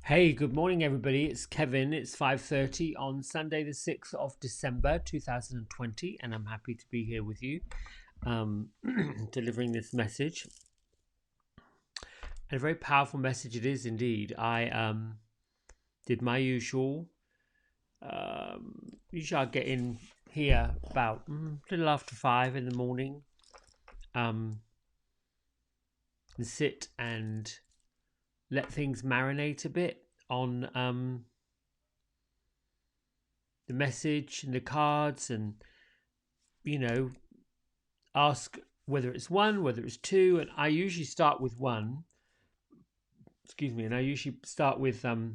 Hey, good morning, everybody. It's Kevin. It's 5:30 on Sunday, the 6th of December, 2020, and I'm happy to be here with you, delivering this message. And a very powerful message it is indeed. I did my usual. Usually I get in here about a little after 5 in the morning, and sit and let things marinate a bit on the message and the cards, and you know ask whether it's one, whether it's two, and I usually start with one. Excuse me, and I usually start with the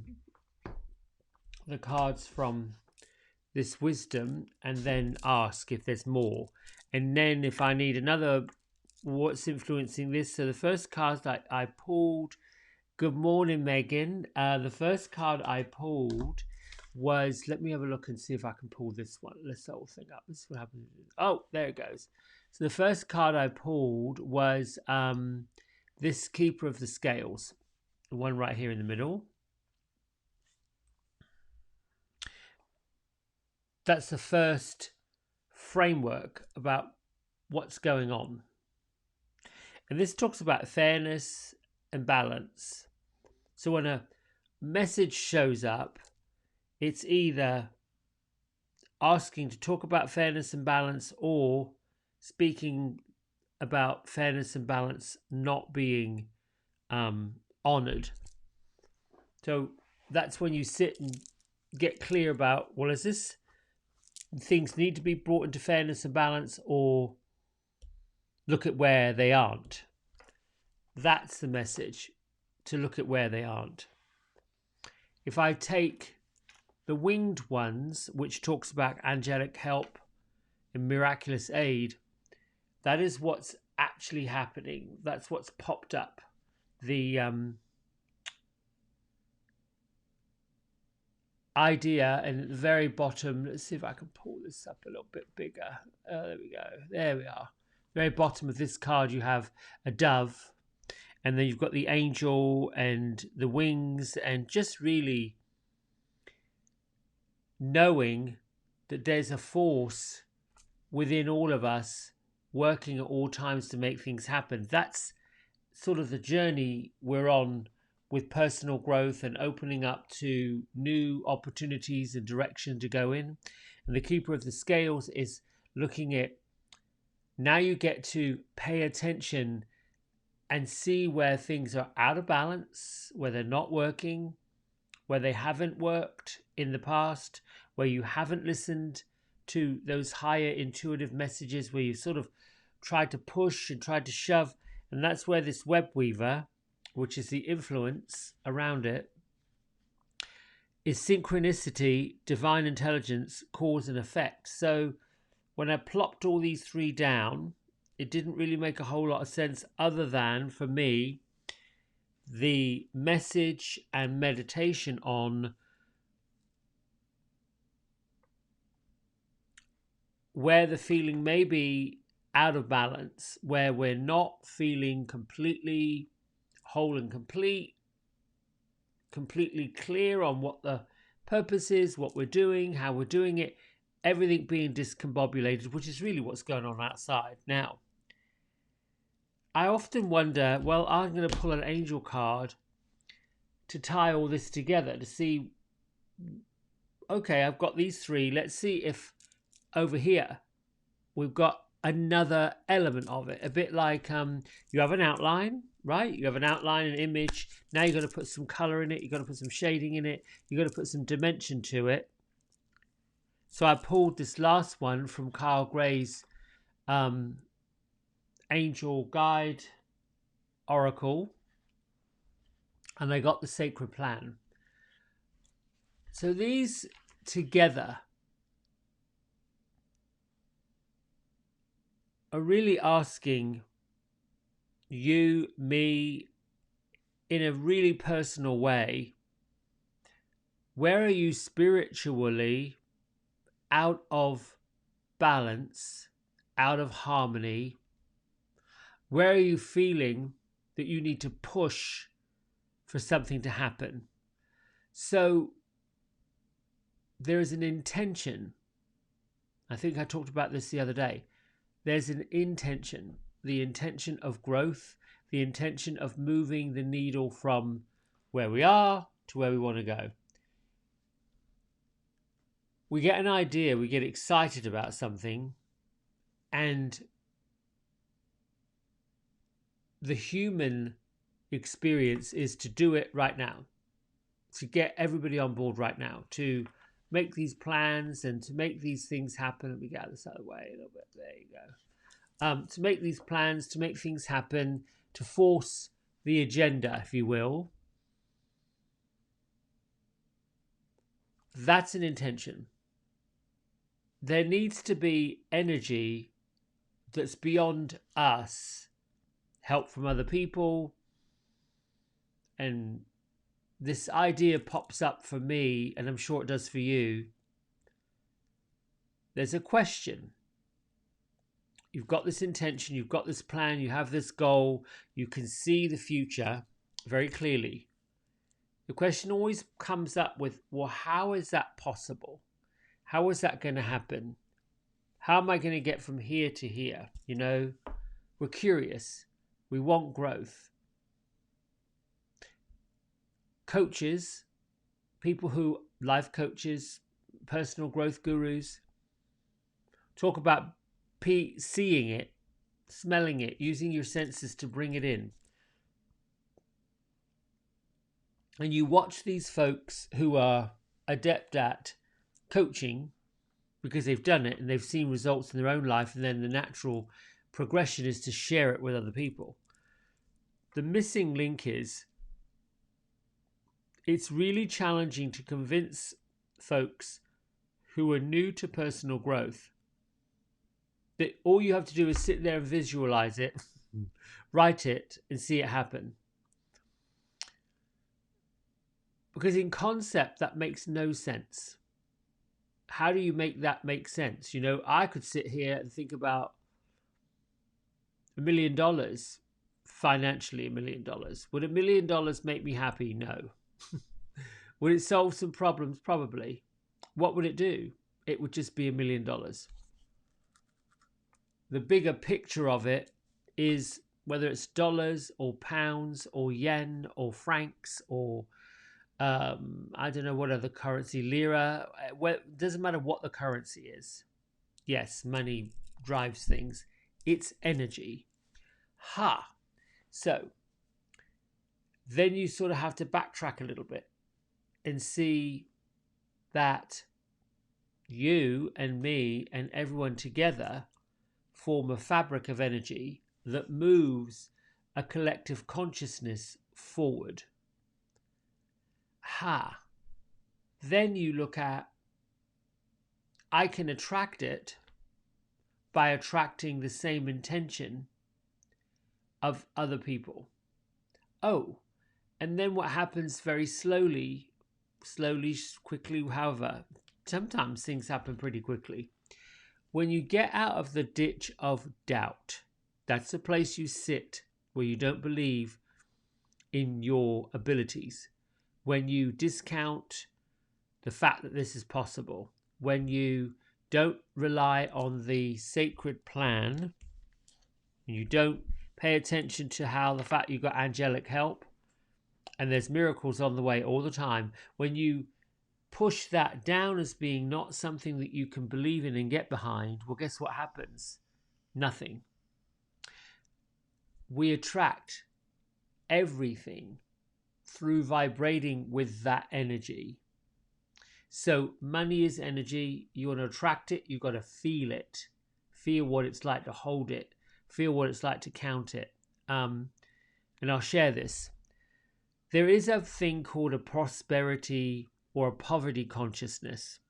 cards from this wisdom, and then ask if there's more, and then if I need another, what's influencing this. So the first card that I pulled. Good morning, Megan. The first card I pulled was. Let me have a look and see if I can pull this one. Let's set the whole thing up. This is what happens. Oh, there it goes. So the first card I pulled was this Keeper of the Scales, the one right here in the middle. That's the first framework about what's going on. And this talks about fairness and balance. So when a message shows up, it's either asking to talk about fairness and balance or speaking about fairness and balance not being honored. So that's when you sit and get clear about, well, is this things need to be brought into fairness and balance, or look at where they aren't. That's the message, to look at where they aren't. If I take the winged ones, which talks about angelic help and miraculous aid, that is what's actually happening. That's what's popped up. The idea, and at the very bottom, let's see if I can pull this up a little bit bigger. There we go. There we are. Very bottom of this card, you have a dove, and then you've got the angel and the wings, and just really knowing that there's a force within all of us working at all times to make things happen. That's sort of the journey we're on with personal growth and opening up to new opportunities and direction to go in. And the Keeper of the Scales is looking at, now you get to pay attention and see where things are out of balance, where they're not working, where they haven't worked in the past, where you haven't listened to those higher intuitive messages, where you sort of tried to push and tried to shove. And that's where this web weaver, which is the influence around it, is synchronicity, divine intelligence, cause and effect. So when I plopped all these three down, it didn't really make a whole lot of sense, other than, for me, the message and meditation on where the feeling may be out of balance, where we're not feeling completely whole and completely clear on what the purpose is, what we're doing, how we're doing it, everything being discombobulated, which is really what's going on outside. Now, I often wonder, well, I'm going to pull an angel card to tie all this together to see, okay, I've got these three. Let's see if over here we've got another element of it. A bit like you have an outline, right? You have an outline, an image. Now you're going to put some color in it. You're going to put some shading in it. You're going to put some dimension to it. So I pulled this last one from Carl Gray's Angel Guide Oracle, and I got the Sacred Plan. So these together are really asking you, me, in a really personal way, where are you spiritually out of balance, out of harmony? Where are you feeling that you need to push for something to happen? So there is an intention. I think I talked about this the other day. There's an intention, the intention of growth, the intention of moving the needle from where we are to where we want to go. We get an idea, we get excited about something, and the human experience is to do it right now, to get everybody on board right now, to make these plans and to make these things happen. Let me get this out of the way a little bit. There you go. To make these plans, to make things happen, to force the agenda, if you will. That's an intention. There needs to be energy that's beyond us, help from other people. And this idea pops up for me, and I'm sure it does for you. There's a question. You've got this intention, you've got this plan, you have this goal, you can see the future very clearly. The question always comes up with, well, how is that possible? How is that going to happen? How am I going to get from here to here? You know, we're curious. We want growth. Coaches, people who, life coaches, personal growth gurus, talk about seeing it, smelling it, using your senses to bring it in. And you watch these folks who are adept at coaching because they've done it and they've seen results in their own life, and then the natural progression is to share it with other people. The missing link is it's really challenging to convince folks who are new to personal growth that all you have to do is sit there and visualize it, write it, and see it happen. Because in concept, that makes no sense. How do you make that make sense? You know, I could sit here and think about $1 million, financially $1 million. Would $1 million make me happy? No. Would it solve some problems? Probably. What would it do? It would just be $1 million. The bigger picture of it is whether it's dollars or pounds or yen or francs or I don't know what other currency, lira. It doesn't matter what the currency is. Yes, money drives things. It's energy. So then you sort of have to backtrack a little bit and see that you and me and everyone together form a fabric of energy that moves a collective consciousness forward. Then you look at, I can attract it by attracting the same intention of other people. Oh, and then what happens very slowly, quickly, however, sometimes things happen pretty quickly. When you get out of the ditch of doubt, that's the place you sit where you don't believe in your abilities. When you discount the fact that this is possible, when you don't rely on the sacred plan, and you don't pay attention to how the fact you've got angelic help and there's miracles on the way all the time, when you push that down as being not something that you can believe in and get behind, well, guess what happens? Nothing. We attract everything through vibrating with that energy. So money is energy. You want to attract it, you've got to feel it. Feel what it's like to hold it. Feel what it's like to count it. And I'll share this. There is a thing called a prosperity or a poverty consciousness.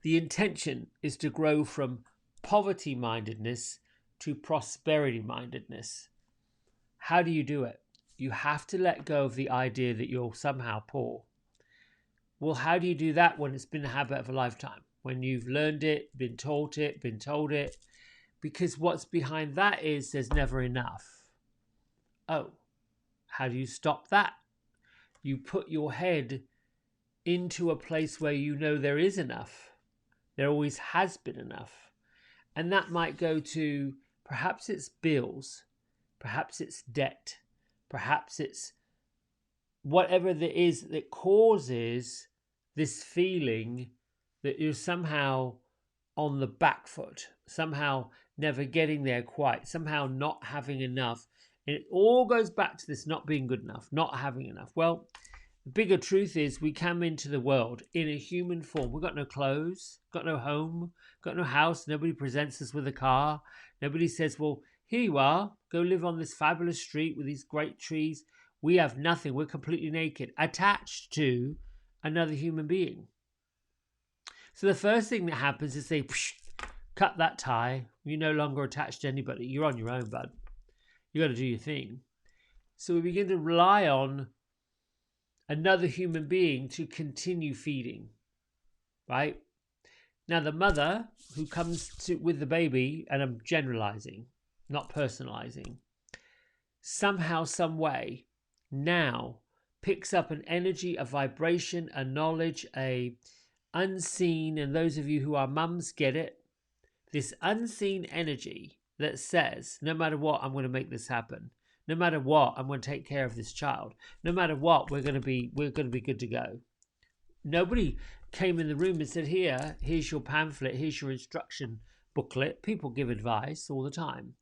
The intention is to grow from poverty mindedness to prosperity mindedness. How do you do it? You have to let go of the idea that you're somehow poor. Well, how do you do that when it's been a habit of a lifetime? When you've learned it, been taught it, been told it? Because what's behind that is there's never enough. Oh, how do you stop that? you put your head into a place where you know there is enough. There always has been enough. And that might go to, perhaps it's bills, perhaps it's debt, perhaps it's whatever there is that causes this feeling that you're somehow on the back foot, somehow never getting there quite, somehow not having enough. And it all goes back to this not being good enough, not having enough. Well, the bigger truth is we come into the world in a human form. We've got no clothes, got no home, got no house. Nobody presents us with a car. Nobody says, well, here you are, go live on this fabulous street with these great trees. We have nothing. We're completely naked, attached to another human being. So the first thing that happens is they cut that tie. You're no longer attached to anybody. You're on your own, bud. You got to do your thing. So we begin to rely on another human being to continue feeding, right? Now the mother who comes with the baby, and I'm generalizing, not personalizing, somehow, some way, now picks up an energy, a vibration, a knowledge, a unseen, and those of you who are mums get it, this unseen energy that says, no matter what, I'm going to make this happen. No matter what, I'm going to take care of this child. No matter what, we're going to be good to go. Nobody came in the room and said, here's your pamphlet, here's your instruction booklet. People give advice all the time.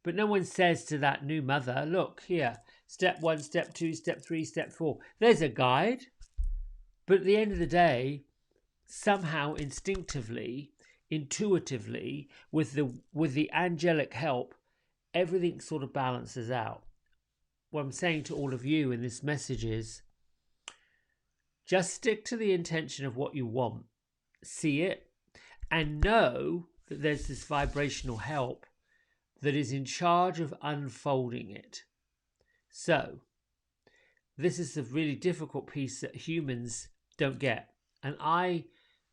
But no one says to that new mother, look, here, step 1, step 2, step 3, step 4. There's a guide. But at the end of the day, somehow instinctively, intuitively, with the angelic help, everything sort of balances out. What I'm saying to all of you in this message is, just stick to the intention of what you want, see it, and know that there's this vibrational help that is in charge of unfolding it. So, this is the really difficult piece that humans don't get. And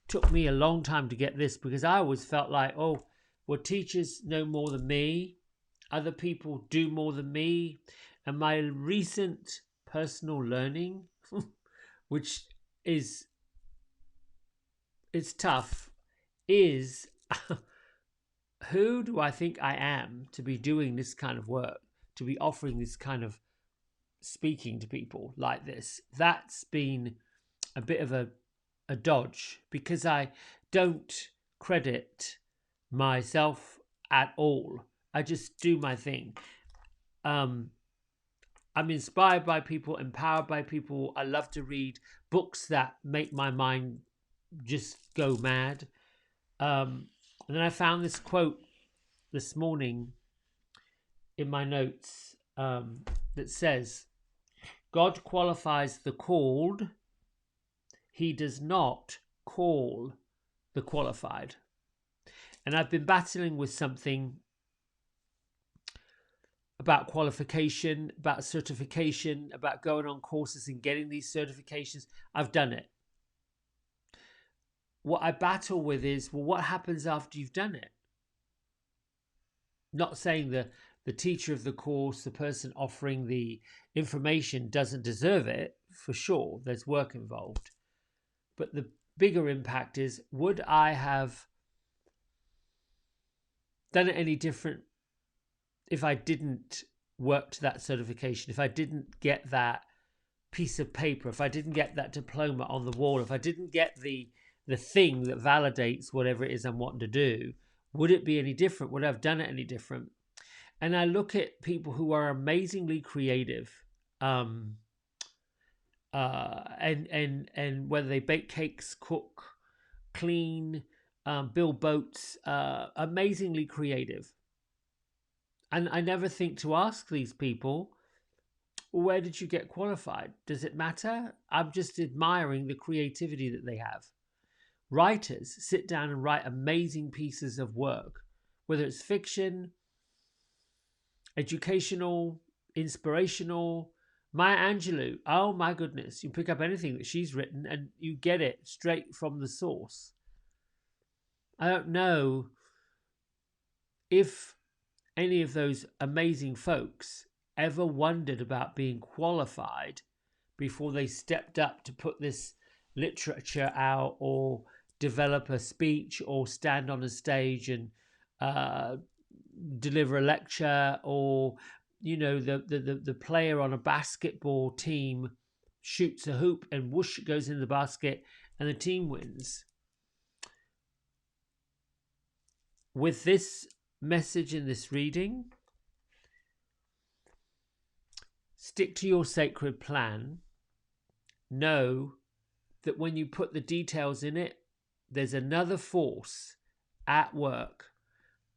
took me a long time to get this, because I always felt like, oh, well, teachers know more than me. Other people do more than me. And my recent personal learning, which is, it's tough, is who do I think I am to be doing this kind of work, to be offering this kind of speaking to people like this? That's been a bit of a dodge, because I don't credit myself at all. I just do my thing. I'm inspired by people, empowered by people. I love to read books that make my mind just go mad. And then I found this quote this morning in my notes that says, God qualifies the called, he does not call the qualified. And I've been battling with something about qualification, about certification, about going on courses and getting these certifications. I've done it. What I battle with is, well, what happens after you've done it? Not saying the teacher of the course, the person offering the information doesn't deserve it, for sure. There's work involved. But the bigger impact is, would I have done it any different if I didn't work to that certification, if I didn't get that piece of paper, if I didn't get that diploma on the wall, if I didn't get the thing that validates whatever it is I'm wanting to do? Would it be any different? Would I have done it any different? And I look at people who are amazingly creative, and whether they bake cakes, cook, clean, build boats, amazingly creative. And I never think to ask these people, where did you get qualified? Does it matter? I'm just admiring the creativity that they have. Writers sit down and write amazing pieces of work, whether it's fiction, educational, inspirational. Maya Angelou, oh my goodness, you pick up anything that she's written and you get it straight from the source. I don't know if any of those amazing folks ever wondered about being qualified before they stepped up to put this literature out or develop a speech or stand on a stage and uh, deliver a lecture, or the player on a basketball team shoots a hoop and whoosh, it goes in the basket and the team wins. With this message in this reading, stick to your sacred plan. Know that when you put the details in it, there's another force at work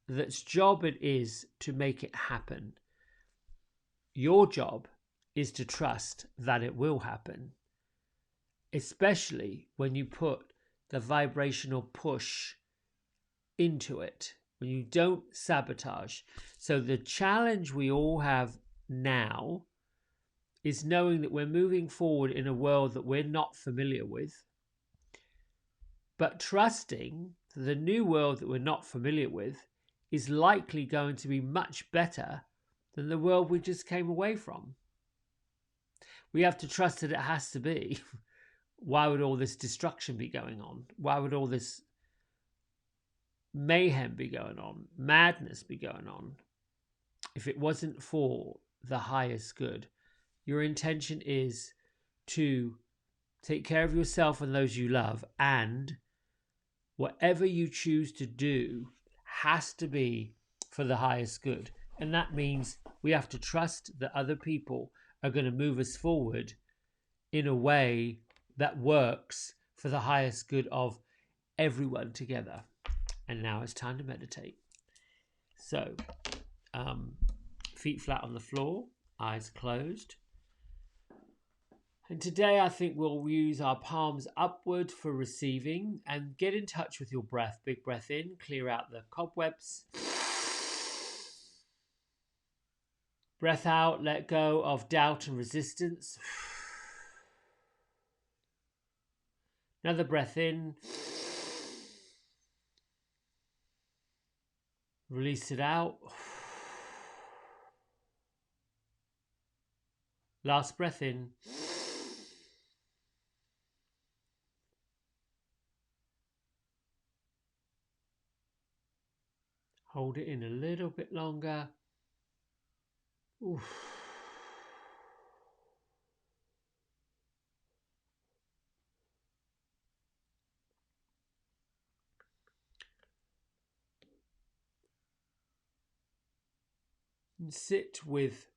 that's job it is to make it happen. Your job is to trust that it will happen, especially when you put the vibrational push into it, when you don't sabotage. So the challenge we all have now is knowing that we're moving forward in a world that we're not familiar with, but trusting the new world that we're not familiar with is likely going to be much better than the world we just came away from. We have to trust that it has to be. Why would all this destruction be going on? Why would all this mayhem be going on, madness be going on, if it wasn't for the highest good? Your intention is to take care of yourself and those you love, and whatever you choose to do has to be for the highest good. And that means we have to trust that other people are going to move us forward in a way that works for the highest good of everyone together. And now it's time to meditate. So, feet flat on the floor, eyes closed. And today I think we'll use our palms upward for receiving, and get in touch with your breath. Big breath in, clear out the cobwebs. Breath out, let go of doubt and resistance. Another breath in. Release it out. Last breath in. Hold it in a little bit longer. Oof. And sit with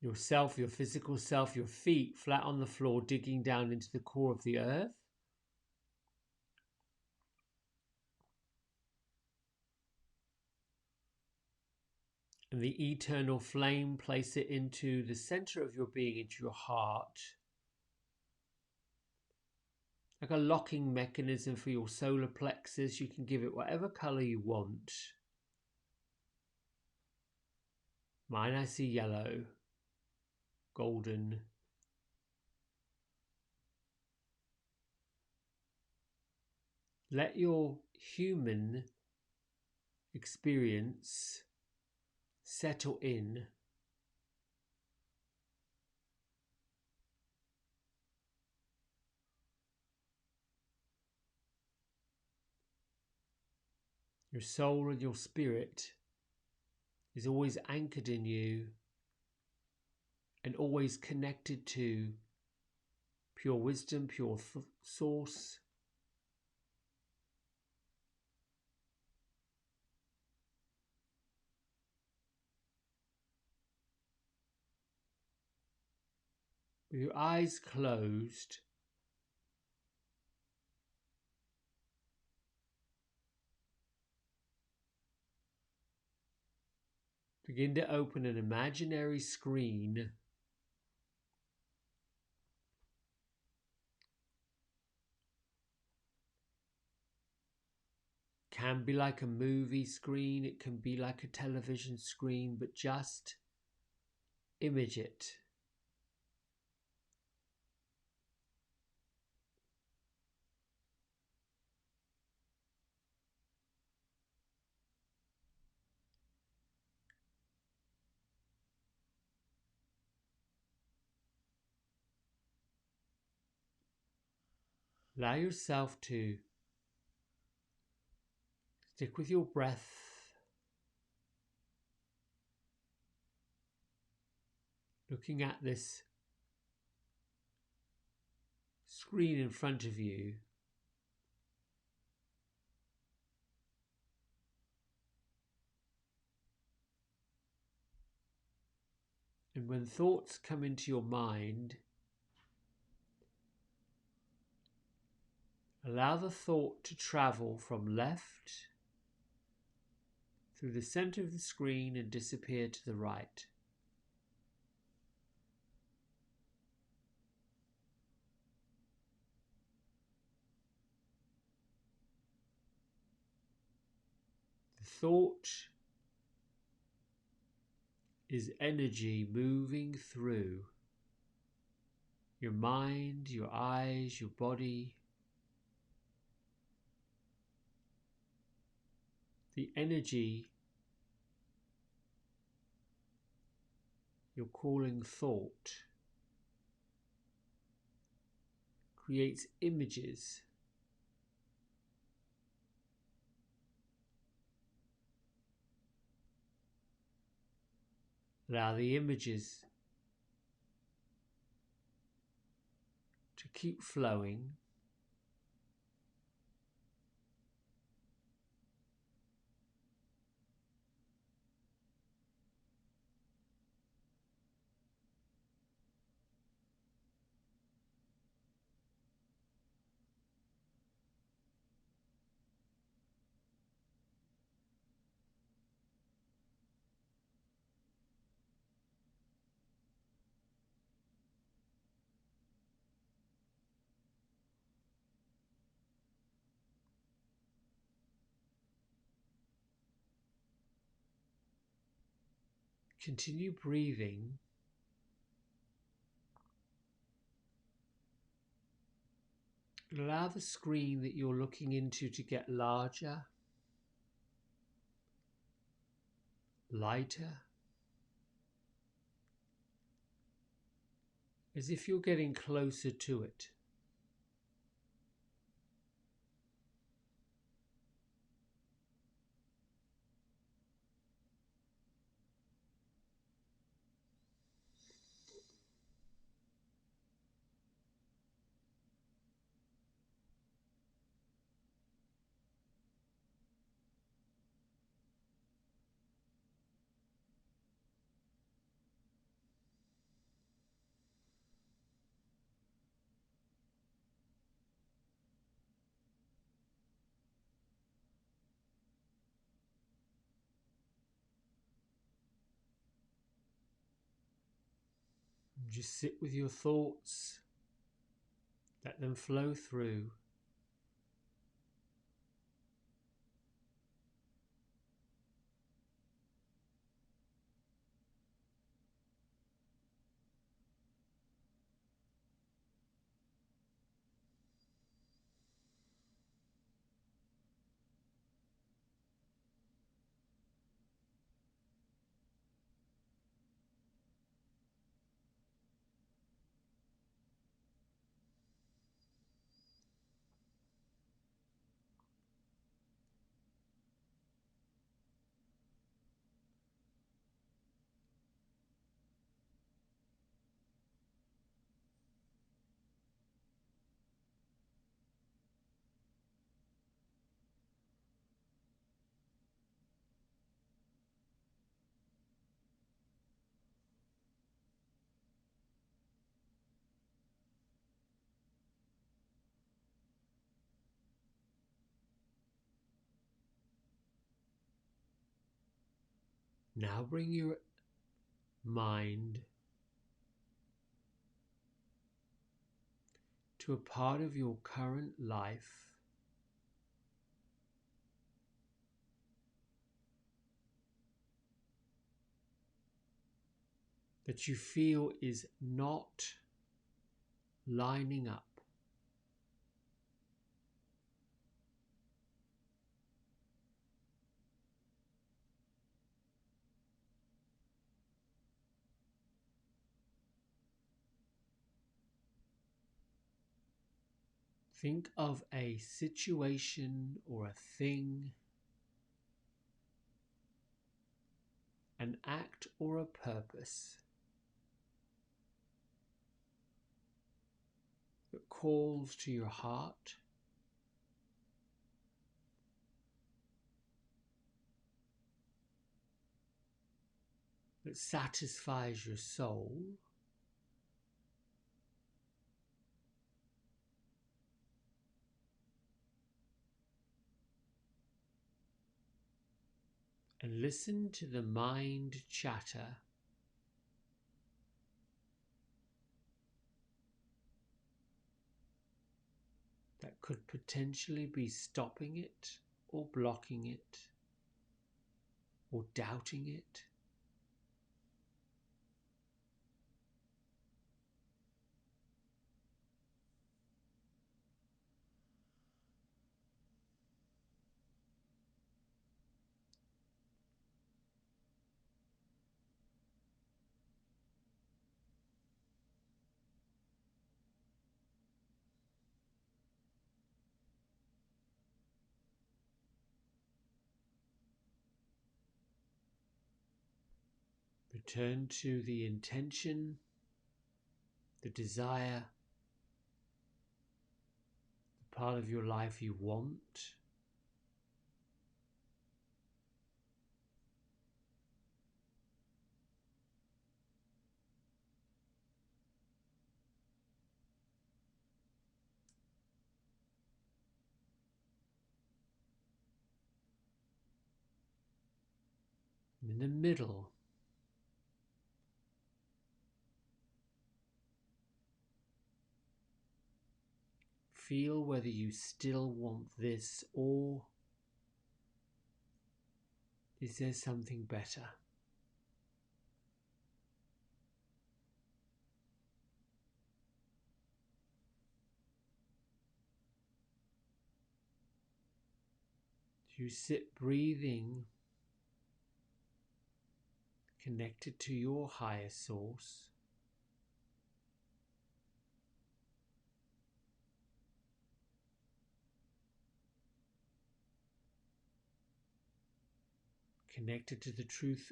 yourself, your physical self, your feet flat on the floor, digging down into the core of the earth. And the eternal flame, place it into the center of your being, into your heart. Like a locking mechanism for your solar plexus. You can give it whatever color you want. Mine, I see yellow, golden. Let your human experience settle in. Your soul and your spirit is always anchored in you and always connected to pure wisdom, pure source. With your eyes closed, begin to open an imaginary screen . Can be like a movie screen, it can be like a television screen, but just image it. Allow yourself to stick with your breath, looking at this screen in front of you. And when thoughts come into your mind, allow the thought to travel from left through the center of the screen and disappear to the right. The thought is energy moving through your mind, your eyes, your body. The energy you're calling thought creates images. Allow the images to keep flowing. Continue breathing. And allow the screen that you're looking into to get larger, lighter, as if you're getting closer to it. Just sit with your thoughts, let them flow through. Now bring your mind to a part of your current life that you feel is not lining up. Think of a situation or a thing, an act or a purpose that calls to your heart, that satisfies your soul, and listen to the mind chatter that could potentially be stopping it or blocking it or doubting it. Return to the intention, the desire, the part of your life you want. In the middle, feel whether you still want this or is there something better? You sit breathing, connected to your higher source, connected to the truth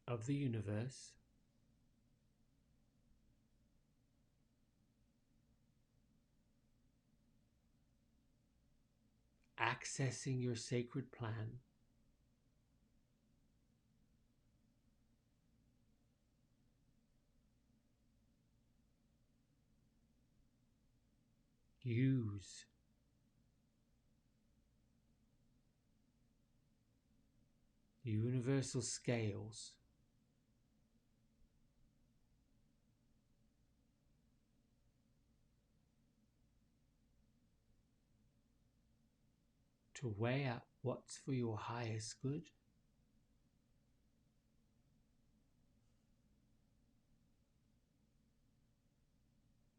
of the universe, accessing your sacred plan. Use the universal scales to weigh up what's for your highest good,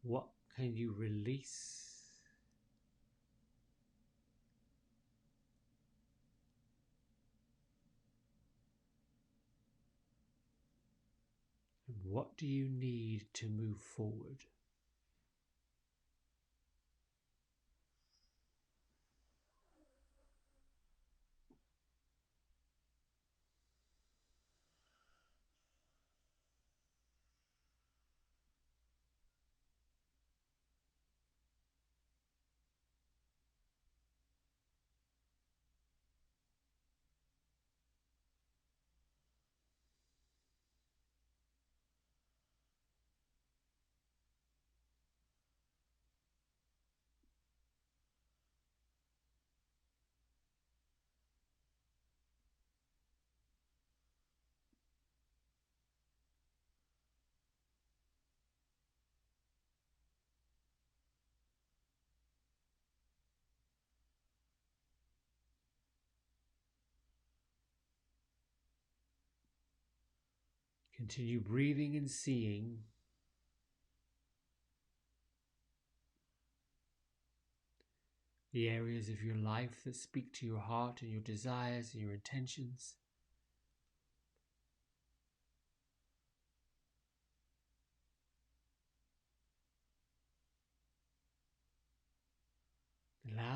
what can you release, and what do you need to move forward. Continue breathing and seeing the areas of your life that speak to your heart and your desires and your intentions.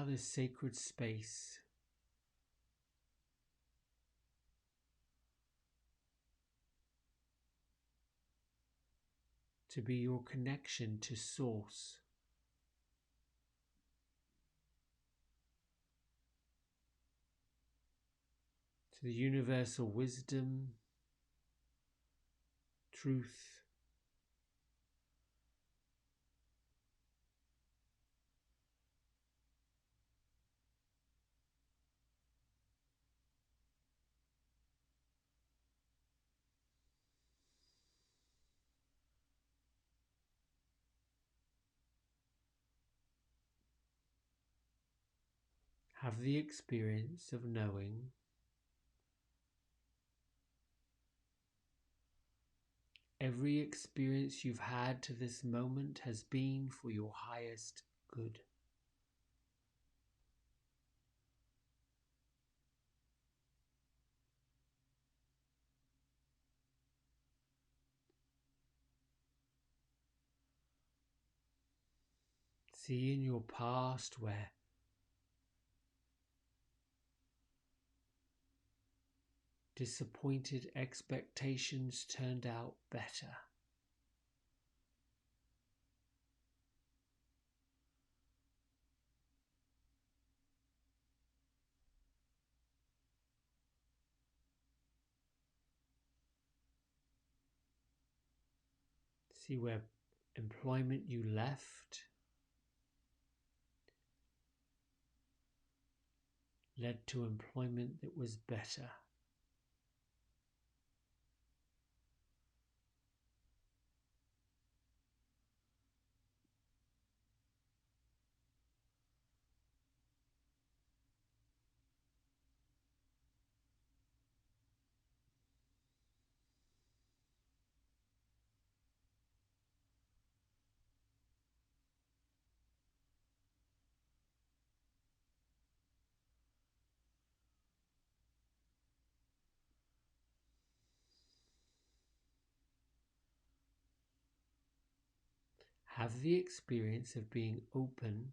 allow this sacred space to be your connection to Source, to the universal wisdom, truth, have the experience of knowing every experience you've had to this moment has been for your highest good. See in your past where disappointed expectations turned out better. See where employment you left led to employment that was better. Have the experience of being open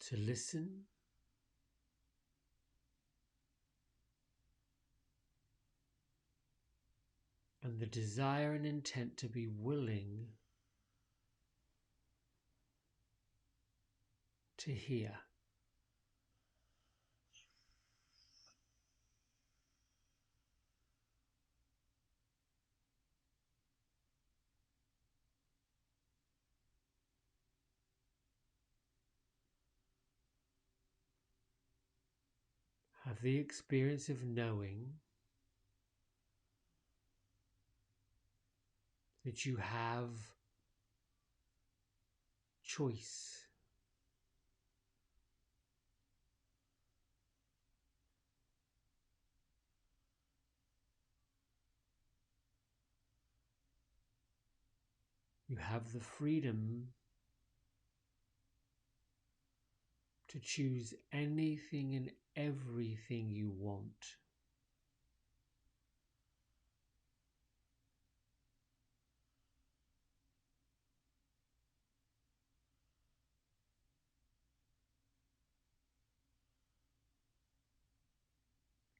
to listen and the desire and intent to be willing to hear. Have the experience of knowing that you have choice. You have the freedom to choose anything and everything you want.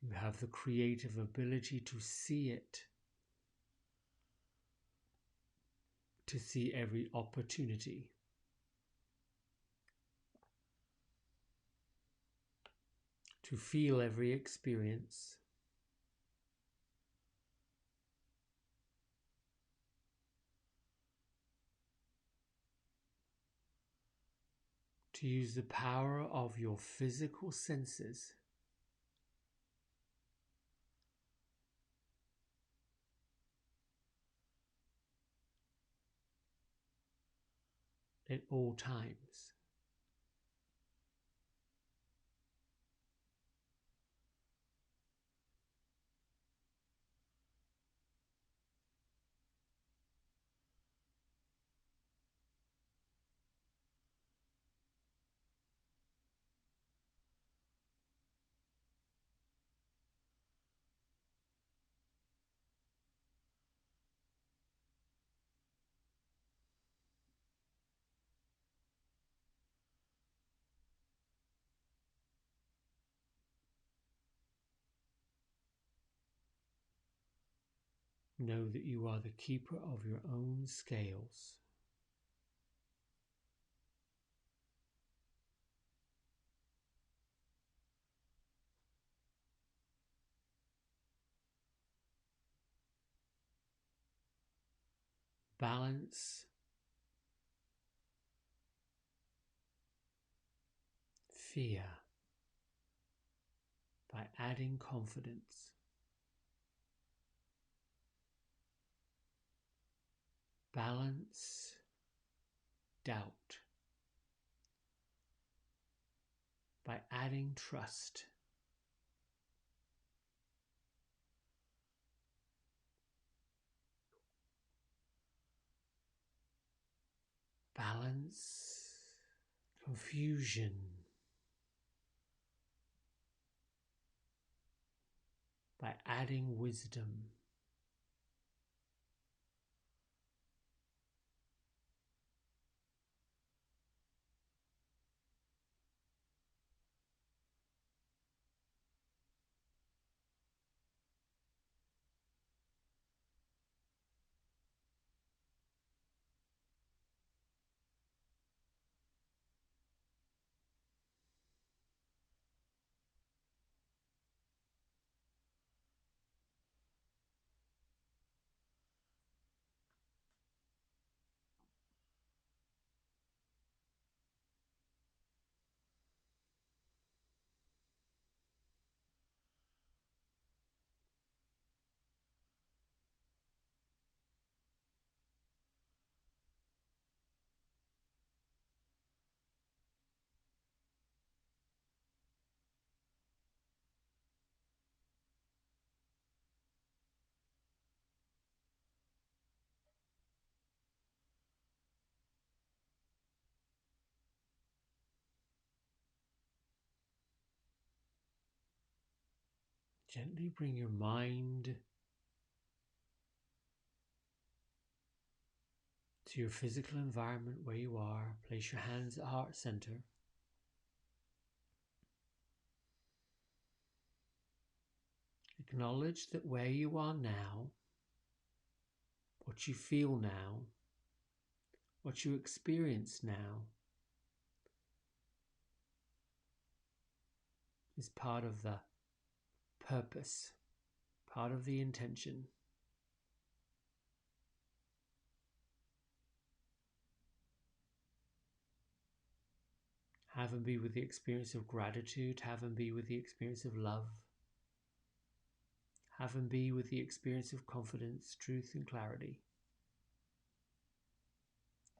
You have the creative ability to see it, to see every opportunity, to feel every experience, to use the power of your physical senses at all times. Know that you are the keeper of your own scales. Balance fear by adding confidence. Balance doubt by adding trust. Balance confusion by adding wisdom. Gently bring your mind to your physical environment where you are. Place your hands at heart center. Acknowledge that where you are now, what you feel now, what you experience now, is part of the purpose, part of the intention. Have them be with the experience of gratitude. Have them be with the experience of love. Have them be with the experience of confidence, truth, and clarity.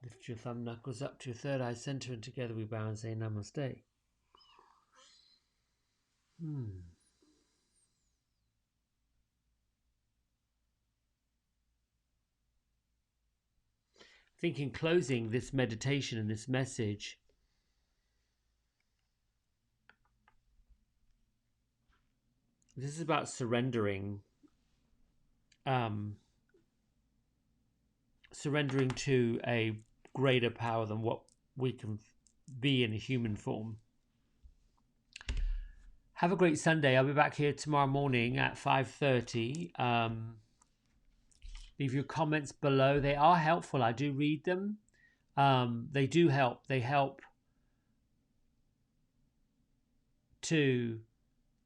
Lift your thumb knuckles up to your third eye center, and together we bow and say Namaste. I think in closing this meditation and this message, this is about surrendering, surrendering to a greater power than what we can be in a human form. Have a great Sunday. I'll be back here tomorrow morning at 5:30. Leave your comments below. They are helpful. I do read them. They do help. They help to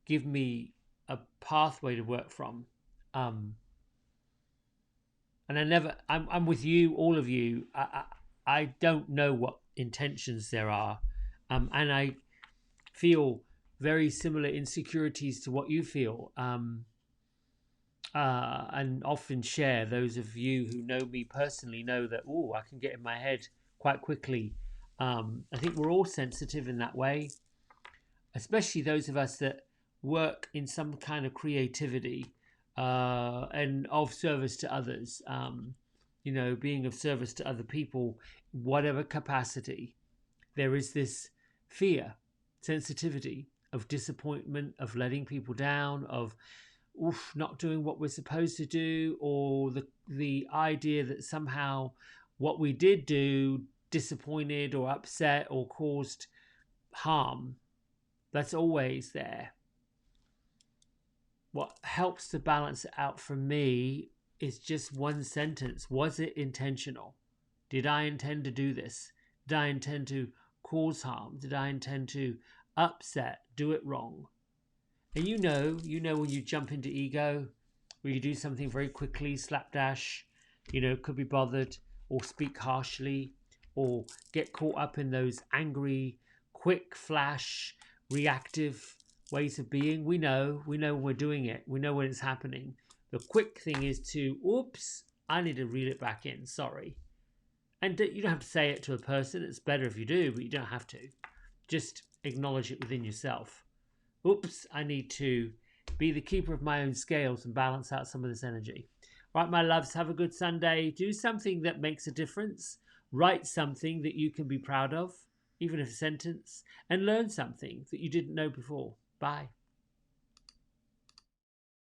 give me a pathway to work from. And I'm with you, all of you. I don't know what intentions there are. And I feel very similar insecurities to what you feel. And often share. Those of you who know me personally know that, I can get in my head quite quickly. I think we're all sensitive in that way, especially those of us that work in some kind of creativity and of service to others. Being of service to other people, whatever capacity, there is this fear, sensitivity of disappointment, of letting people down, of not doing what we're supposed to do, or the idea that somehow what we did do disappointed or upset or caused harm. That's always there. What helps to balance it out for me It's just one sentence. Was it intentional? Did I intend to do this? Did I intend to cause harm? Did I intend to upset, do it wrong? And you know when you jump into ego, where you do something very quickly, slapdash, could be bothered, or speak harshly, or get caught up in those angry, quick flash, reactive ways of being. We know when we're doing it. We know when it's happening. The quick thing is to, oops, I need to reel it back in. Sorry. And you don't have to say it to a person. It's better if you do, but you don't have to. Just acknowledge it within yourself. Oops, I need to be the keeper of my own scales and balance out some of this energy. Right, my loves, have a good Sunday. Do something that makes a difference. Write something that you can be proud of, even if a sentence, and learn something that you didn't know before. Bye.